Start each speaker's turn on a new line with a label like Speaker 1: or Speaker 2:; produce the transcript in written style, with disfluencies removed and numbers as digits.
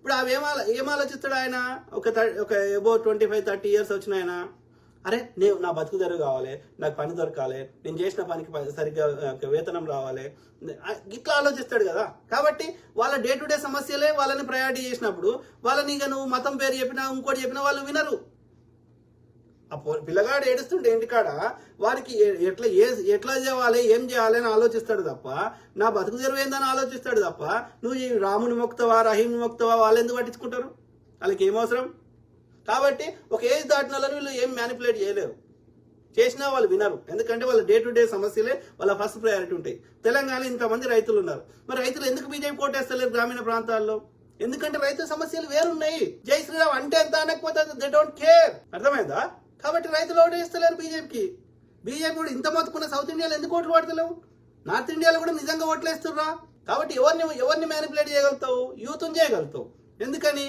Speaker 1: ఇప్పుడు అవి ఏం ఆలోచిస్తాడు ఆయన? ఒక అబౌ 25-30 ఇయర్స్ వచ్చిన ఆయన, అరే నా బతుకు తెరువు కావాలి, నాకు పని దొరకాలి, నేను చేసిన పనికి సరిగ్గా వేతనం రావాలి, ఇట్లా ఆలోచిస్తాడు కదా. కాబట్టి వాళ్ళ డే టు డే సమస్యలే వాళ్ళని ప్రయారిటీ చేసినప్పుడు వాళ్ళని ఇక నువ్వు మతం పేరు చెప్పినా ఇంకోటి చెప్పినా వాళ్ళు వినరు. ఆ పిల్లగాడు ఏడుస్తుంటే ఇంటికాడ వారికి ఎట్లా చేయాలి, ఏం చేయాలి అని ఆలోచిస్తాడు తప్ప, నా బతుకు తెరువు ఏందని ఆలోచిస్తాడు తప్ప, నువ్వు ఈ రాముని మొక్తవా రహీంని మొక్తవా వాళ్ళు ఎందుకు పట్టించుకుంటారు? వాళ్ళకి ఏం అవసరం? కాబట్టి ఒక ఏజ్ దాటిన వాళ్ళని వీళ్ళు ఏం మ్యానిపులేట్ చేయలేరు, చేసినా వాళ్ళు వినరు. ఎందుకంటే వాళ్ళ డే టు డే సమస్యలే వాళ్ళ ఫస్ట్ ప్రయారిటీ ఉంటాయి. తెలంగాణ ఇంతమంది రైతులు ఉన్నారు, మరి రైతులు ఎందుకు బీజేపీ కోటేస్తలేరు గ్రామీణ ప్రాంతాల్లో? ఎందుకంటే రైతు సమస్యలు వేరున్నాయి. జై శ్రీరామ్ అంటే ఎంత అనకపోతే దే డోంట్ కేర్. అర్థమైందా? కాబట్టి రైతులు ఓటేస్తలేరు బీజేపీకి. బీజేపీ కూడా ఇంత మొత్తుకున్న సౌత్ ఇండియాలో ఎందుకు ఓట్లు పడతలేవు? నార్త్ ఇండియాలో కూడా నిజంగా ఓట్లేస్తుర్రా. కాబట్టి ఎవరిని మ్యానిపులేట్ చేయగలుగుతావు? యూత్ని చేయగలుగుతావు. ఎందుకని?